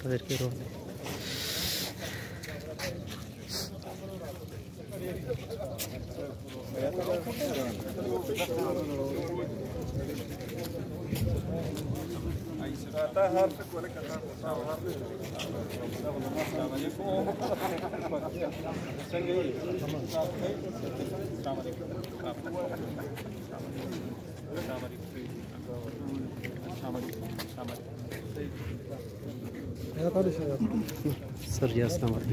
A ver qué robo. Sir ji अस्सलाम वालेकुम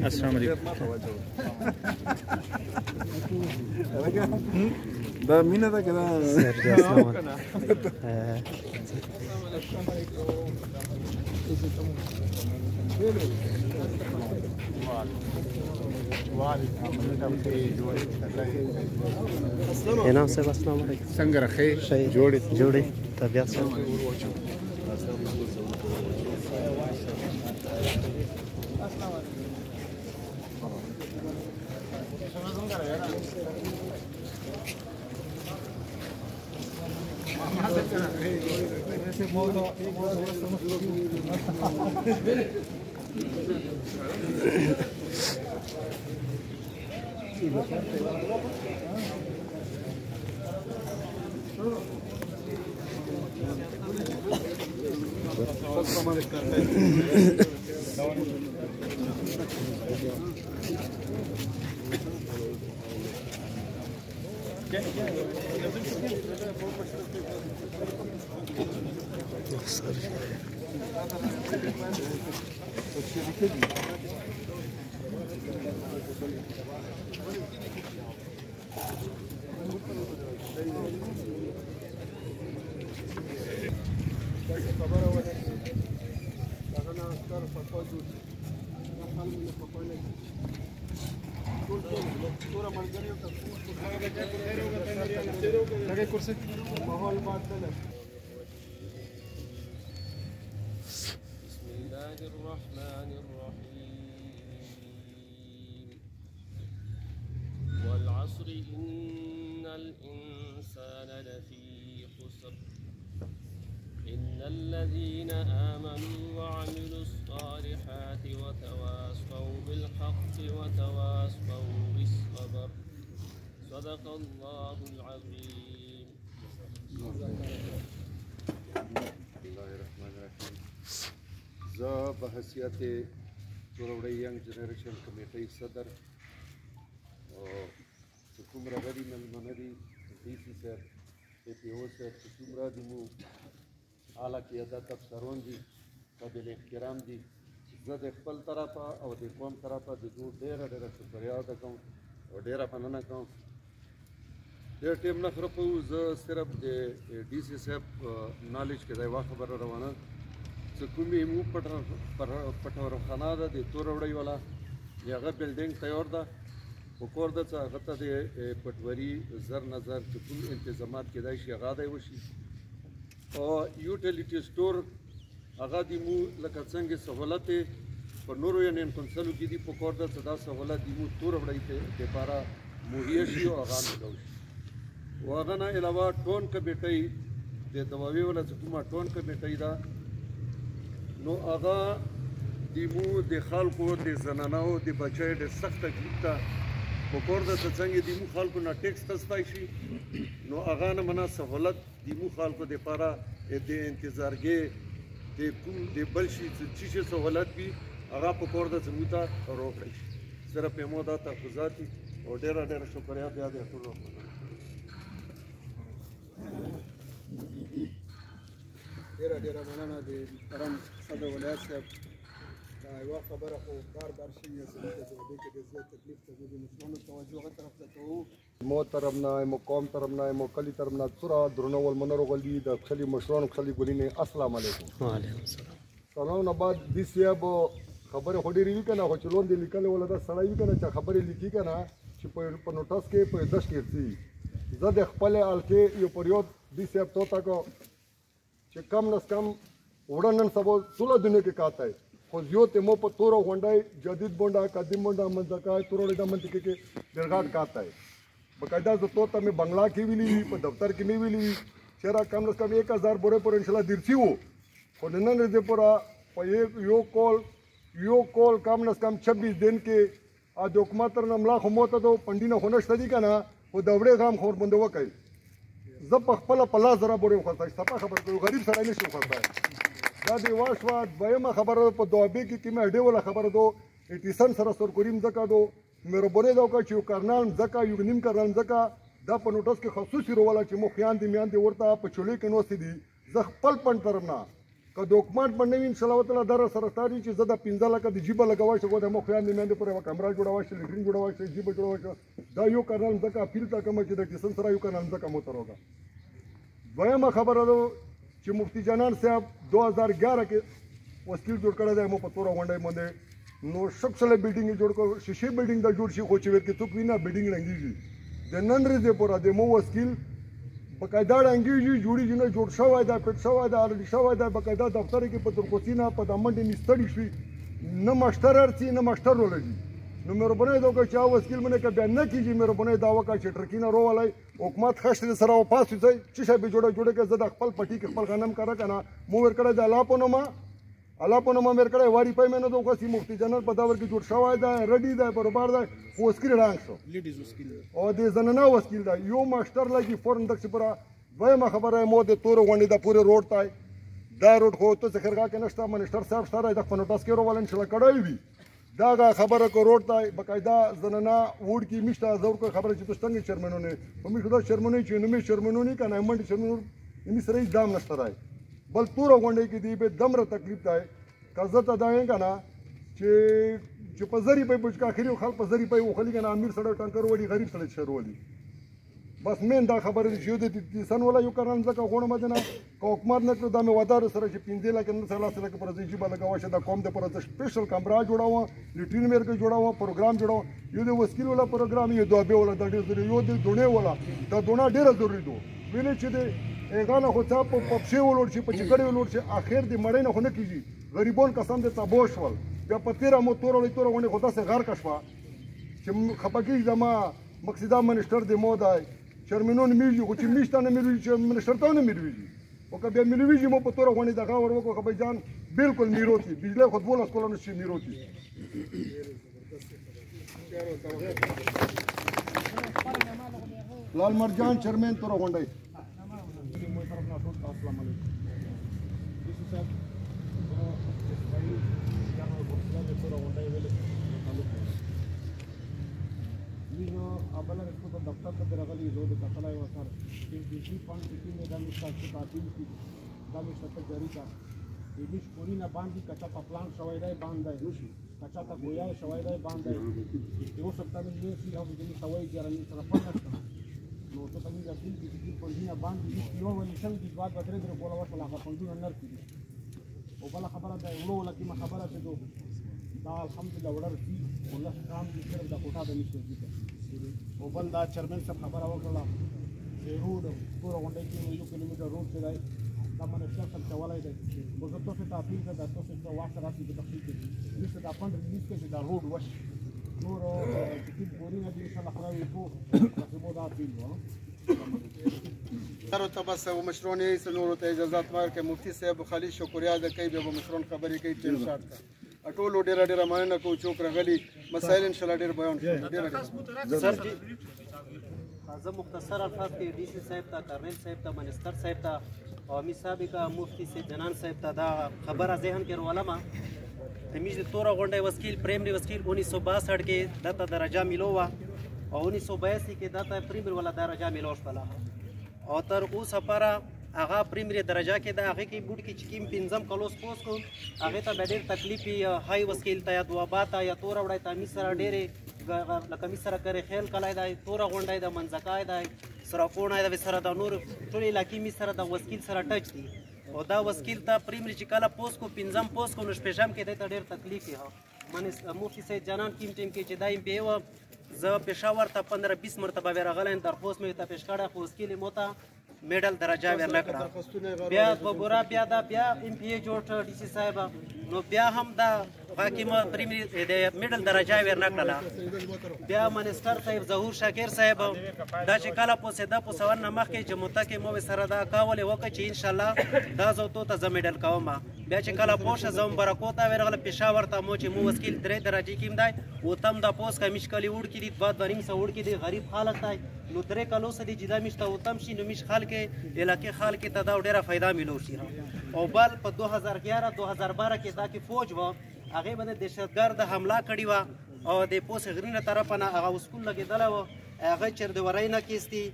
ده مين ده كده सर जी अस्सलाम वालेकुम नाम से अस्सलाम वालेकुम څنګه راخې जोड़े तबियत से الرحمن الرحيم والعصر إن الإنسان لفي خسر إلا الذين آمنوا وعملوا الصالحات وتواصوا بالحق وتواصوا بالصبر صدق الله العظيم. زه په حیثیت توروړی ینګ جنریشن کمیټۍ صدر او چې څومره غړي مېلمانه دي ډي سي صاحب اے پی او صاحب چې څومره دي مو اعلی قیادت افسران دي قابل احترام دي زه د خپل طرفه او د قوم طرفه د دوی ډېره شکریه ادا کوم او ډېره مننه کوم. ډېر ټیم نه خرپو زه صرف د ډي سي صاحب نالج کې د یوه خبره روانه چې کومې مو پټورخانه ده د توروړی والا د هغه بلډینګ تیار ده په کور ده چې هغه ته د پټوري زر نظر چې کوم انتظامات کېدای شي هغه دی وشي او یوټیلیټي سټور هغه د مو لکه څنګه سهولت په نورو یونین کونسلو کې دي په کور ده چې دا سهولت د مو توروړی دپاره مهیا شي او هغه میلاو شي او هغه نه علاوه ټون کمیټۍ د دواوي والا چې کومه ټون کمیټۍ ده نو هغه د مو د خلکو د زنانو د بچیو د سخت تکلیف ته په کور ده چې څنګه د مو خلکو نه ټیکس خستی شي نو هغه نه منه سهولت د مو خلکو دپاره د انتظارګۍ د کوم د بل شي چې شي سهولت وي هغه په کور ده چې موږ ته راوکړی شي صرف یې دا تحفظات دي او ډېره شکریه بیا د ټولو ډېره مننه د محترم صدر ولایت صاحب دا یوه خبره خو بار شوې چې دې کې د زیات تکلیف ته د مشرانو توجه هغه طرف ته کوو مو طرف نه مو قوم طرف نه مو کلی طرف نه څوره درنو ولمنرو غلي د خلی مشرانو خلی ګلینه السلام علیکم. وعلیکم السلام. سلام نه بعد دې سیاب خبره خو ډېرې وي کنه خو چې لون دې لیکل ولا دا سړی وي کنه چې خبرې لیکي کنه چې په نوټس کې په 10 کې زه د خپل الکې یو پریود डी صاحب تو تک چې کم نس کم وړاندن سبا ټول دنیا کې کاته ہے خو یو ته مو په تور غونډای جدید بونډا قدیم بونډا منځکای تورړې د منځ کې ډېرګاټ کاته ہے بقاعده زه تو ته مې بنگلا کې ویلی په دفتر کې مې ویلی چیرې کم نس کم 1000 بورې پر ان شاء الله درسي وو خو نن دې پورا په یو کول کم نس کم 26 دن کې ا د حکومت تر نملا خو موته دو پندینه خو نشته دي کنه خو د وړې غام خور بندو وکړي زه په خپل په لاس زره بورې خورځای صفه خبر کوي غریب سره نشي خورځای دا دی واشوا دویمه خبره په دوابې کې کیمه ډې ولا خبره دو ایټیسن سره سر کوریم زکا دو مې بورې دا کا چې کرنال زکا یو نیم کرنال زکا دا په نوټس کې خصوصي روواله چې مو خیان دي میان دي ورته په چولې کې نو سي دي زه خپل پن ترنا که د حکومت باندې ان شاء الله تعالی در سره ستاري چې زه د 15 لکه د جیبه لګوي شو د مو خیان دي میان دي پر کیمرا جوړوي شي لټرین جوړوي شي جیبه جوړوي شي دا یو کرنال زکا اپیل تا کوم چې د کیسن سره یو کرنال زکا مو تروګه دویمه خبره ده چې مفتی جانان صاحب 2011 کې وسیل جوړ کړی دی مو په تور غونډه باندې نو شپسله بلډینګ جوړ کړ شیشه بلډینګ دا جوړ شي خو چې ورته څوک وینا بلډینګ رنګیږي د نن ورځې پورا د مو وسیل بقاعده رنګیږي جوړیږي نه جوړ شوی دا پټ شوی دا اړ شوی دا بقاعده دفتر کې په ترکوسینا په دمنډ نستړی شي نه ماشټر ارتي نه ماشټر ولګي نو مهرباني دا چې وسیل منه کې بیان نه کیږي مهرباني دا وکړه چې ټرکینه روولای حکومت خشت سره او پاس وځي چې شابه جوړه کې زده خپل پټي کې خپل غنم کرا کنه مو ور کړه د الله په نوم مر کړه واری پای مینه دوه سی مفتی جنرال په داور کې جوړ شوی دا ریډي دا برابر دا وسکل رانګ شو لیډیز وسکل او د زنانه وسکل دا یو ماشټر لګي فورن دک سپرا دویمه خبره مو د تور غونډې د پوره روډ تای دا روډ خو ته څخرګه کې نشته منسٹر صاحب سره د فنوټاس کې روول ان شاء الله کړای وي دا خبره کو روډ تای بقاعده زنانه وډ کې مشته زور کو خبره چې تستنګ چرمنونه په می خدا چرمنونه چې نو می چرمنونه کنه منډ چرمنونه می سره دام نشته راي بل تور غونډې کې دی به دمره تکلیف دی کزته دا یې کنه چې په زری په بچ کا خري خلک په زری په وخلی کنه امیر سره ټانکر وړي غریب سره شروالي بس مين دا خبره چې یو د سن ولا یو کارن ځکه غوړه مدنه حکومت نه کړو دا مې ودار سره چې 15 لکه نه سره سره پر ځای چې بل غواشه دا کوم د پر سپیشل کمرا جوړاوه لټرین مېر کې جوړاوه پروګرام جوړاوه یو د وسکیل ولا پروګرام یو دوه ولا د ډېر یو د دونه ولا دا دونه ډېر ضروري دو ویل چې د اګانه خو څه په پښې ولور شي په چکړې ولور شي اخر د مړې نه خو نه کیږي غریبون کسان د تابوش ول بیا په تیرا مو تور غونډه خو تاسو غار کښوا چې خپګی زما مقصدا منسٹر د مودای چرمنون میږي خو چې میشته نه میږي چې منسٹر ته نه میږي او که بیا میږي مو په تور غونډه دغه ور وکړو خو جان بالکل میروتی بجلی خو بوله کولو نشي میروتی لال مرجان چرمن تور غونډه السلام علیکم अबला इसको तो दफ्तर तक रगली रोड कतला है सर कि दूसरी फंड किसी में दम इसका तातील की दम इसका जारी का इबिश पूरी ना बांधी कच्चा प्लान शवाइदाय बांधा है कच्चा तक गोया शवाइदाय बांधा है वो सकता है ये सी हम जिन सवाई जरनी तरफ ना नो तो तमी अपील की पूरी ना बांधी यो निशन की बात बदरे दर बोला वसला का पंदू अंदर की वो वाला खबर है वो वाला की खबर है तो دا الحمدلله وړر دي والله کام دې صرف د کوټه د نشته دي او بل دا چرمن سم خبره وکړه چې روډ پور غونډه کې یو کیلومتر روډ ته دی دا منشر سم چولای دی مو زه تاسو ته اپیل کوم دا تاسو ته واسطه راځي د تخصیص کې نشته دا فند ریلیز کې دا روډ وش نور چې پوری نه دي ان شاء الله خلاوي کو چې مو دا اپیل و سره تبص و مشرون رئیس نور ته اجازه ورکړي مفتی صاحب خالي شکریا ده کوي به مشرون خبرې کوي ټیم شارټ ټول ډیر مننه کوم چې راغلي مسائل ان شاء الله ډیر بیان شول ډیر سر جی زه مختصر الفاظ کې डी सी صاحب ته کرنل صاحب ته منسٹر صاحب ته او می سابق مفتی سے جنان صاحب ته دا خبره ذهن کې ولما تمیز تور غونډه وسکیل پریمری وسکیل 1962 کې دته درجه ملو وا او 1982 کې دته پریمری ولا درجه ملو شپلا او تر اوسه لپاره هغه پریمری درجه کې د هغه کې بوټ کې چکیم پنځم کلوس پوس کو هغه ته ډېر تکلیفي هاي وسکیل ته یا دواباته یا تور وړای ته می سره ډېر لکه می سره کرے خیل کلای دی تور غونډای د منځکای دی سره کونای د سره د نور ټول علاقې می سره د وسکیل سره ټچ دی او دا وسکیل ته پریمری چې کله پوس کو پنځم پوس کو نش پېژم کې د ډېر تکلیفي ها مفتی سید جنان کیم ټیم کې چې دایم به زه پېښور ته 15-20 مرتبه ورغلم درخواست مې ته پیش کړه خو وسکیل موته میډل درجه ورنه کړه. بیا په ګوره بیا دا بیا ام پی ای جوړ ډي سي صاحب، نو بیا هم دا حاکمه پریمری د میډل درجه ورنه کړله. بیا منسټر صاحب ظهور شاکر صاحب دا چې کله پوسېده په سوال نه مخکې چې موته کې مو سره دا کاولې وکړه چې انشاءالله دا زه تو ته زه میډل کوم. بیا چې کله پوشه زه برکو ته ورغله پېښور ته مو چې مو وسکیل 3 درجې کې دی اوتم دا پوس کا مشکلي وړ کې دي 2.5 وړ کې دي غریب خلک دی نو 3 کلو سره چې دا مشته اوتم شي نو مش خلک علاقې خلک ته دا ډیره فائدہ ملو شي. او بل په 2011 2012 کې دا کې فوج و هغه باندې دهشتګرد حمله کړې و او د پوس غرینه طرف نه هغه اسکول لګیدل و هغه چرد ورای نه کیستی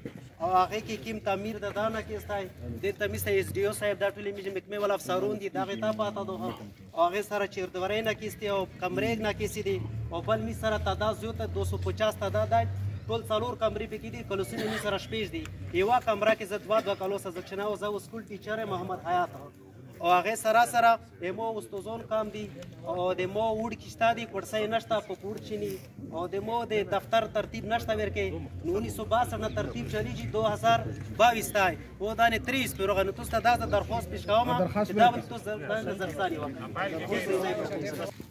او هغه کې کیم تعمیر د دانه کیستای د تمیسته اس ډی او صاحب دا ټولې میجه مکمه ول افسرون دي دا غتا پاته دوه هغه سره چرد ورای نه کیستی او کمرې نه کیستی دي او بل می سره تعداد زیات 250 تعداد دی ټول څلور کمرې پکې دي کلوسینې می سره شپږ دي یو کمره کې زد 2 کلوسه ځکه او زه اسکول ټیچر محمد حیات او هغه سره مو استوزون کام دي او د مو وډ کیشتا دي کورسای نشتا په پور چینی او د مو د دفتر ترتیب نشتا ورکه 1962 نه ترتیب چلی چې 2022 تای او دانه 30 پیروغه نو تاسو ته دا درخواست پیش کوم دا به تاسو د نظر ثاني وکړه.